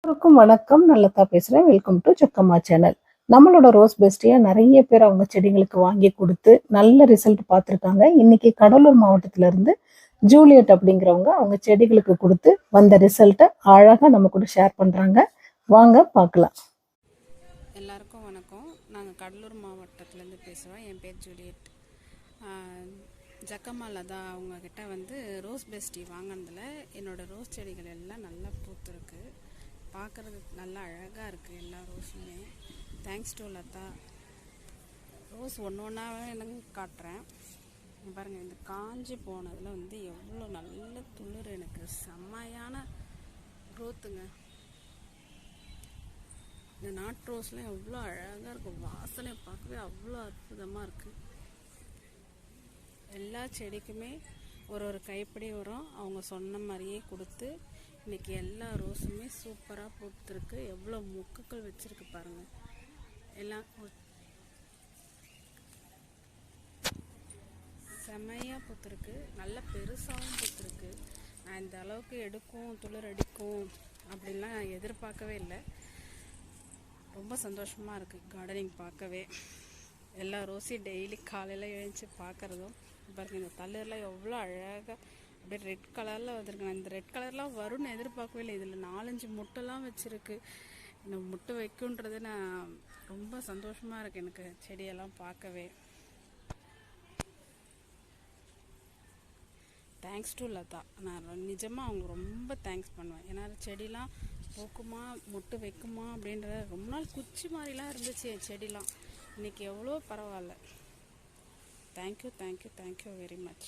எல்லோருக்கும் வணக்கம். நல்லதா பேசுறேன். Welcome to Chokkamma channel. நம்மளோட ரோஸ் பெஸ்டியா நெறைய பேர் அவங்க செடிங்களுக்கு வாங்கி குடுத்து நல்ல ரிசல்ட் பார்த்துருக்காங்க. இன்னைக்கு கடலூர் மாவட்டத்துல இருந்து ஜூலியட் அப்படிங்கிறவங்க அவங்க செடிகளுக்கு குடுத்து வந்த ரிசல்ட்ட அழகா நம்ம கூட ஷேர் பண்றாங்க. வாங்க பார்க்கலாம். எல்லாருக்கும் வணக்கம். நாங்கள் கடலூர் மாவட்டத்துலேருந்து பேசுகிறோம். என் பேர் ஜூலியட். ஜக்கம்மாவில் தான் அவங்கக்கிட்ட வந்து ரோஸ் பெஸ்டி வாங்கினதில் என்னோடய ரோஸ் செடிகள் எல்லாம் நல்லா பூத்துருக்கு. பார்க்குறதுக்கு நல்லா அழகாக இருக்குது எல்லா ரோஸுமே. Thanks to Latha. ரோஸ் ஒன்று ஒன்றாவே எனக்கு காட்டுறேன் பாருங்கள். இந்த காஞ்சி போனதில் வந்து எவ்வளோ நல்ல துளிர், எனக்கு செம்மையான க்ரோத்துங்க. இந்த நாட்டு ரோஸ்லாம் எவ்வளோ அழகாக இருக்கும், வாசனை பார்க்கவே அவ்வளோ அற்புதமாக இருக்குது. எல்லா செடிக்குமே ஒரு கைப்பிடி உரம் அவங்க சொன்ன மாதிரியே கொடுத்து இன்றைக்கி எல்லா ரோஸுமே சூப்பராக பூத்துருக்கு. எவ்வளோ மொக்குகள் வச்சுருக்கு பாருங்கள். எல்லாம் செம்மையாக பூத்துருக்கு, நல்ல பெருசாகவும் பூத்துருக்கு. நான் இந்த அளவுக்கு எடுக்கும் துளிர் அடிக்கும் அப்படின்லாம் நான் எதிர்பார்க்கவே இல்லை. ரொம்ப சந்தோஷமாக இருக்குது கார்டனிங் பார்க்கவே. எல்லா ரோஸையும் டெய்லி காலையில் எழுந்துச்சி பார்க்குறதும் பாருங்கள். இந்த தளிர்லாம் எவ்வளோ அழகாக அப்படியே ரெட் கலரில் வந்திருக்கு. நான் இந்த ரெட் கலர்லாம் வரும்னு எதிர்பார்க்கவே இல்லை. இதில் 4-5 முட்டைலாம் வச்சுருக்கு. இந்த முட்டை வைக்குன்றது நான் ரொம்ப சந்தோஷமாக இருக்குது எனக்கு செடியெல்லாம் பார்க்கவே. Thanks to Latha. நான் நிஜமாக அவங்க ரொம்ப தேங்க்ஸ் பண்ணுவேன். ஏன்னா செடிலாம் பூக்குமா முட்டு வைக்குமா அப்படின்ற ரொம்ப நாள் குச்சி மாதிரிலாம் இருந்துச்சு என் செடிலாம். இன்றைக்கி எவ்வளோ பரவாயில்ல. Thank you very much.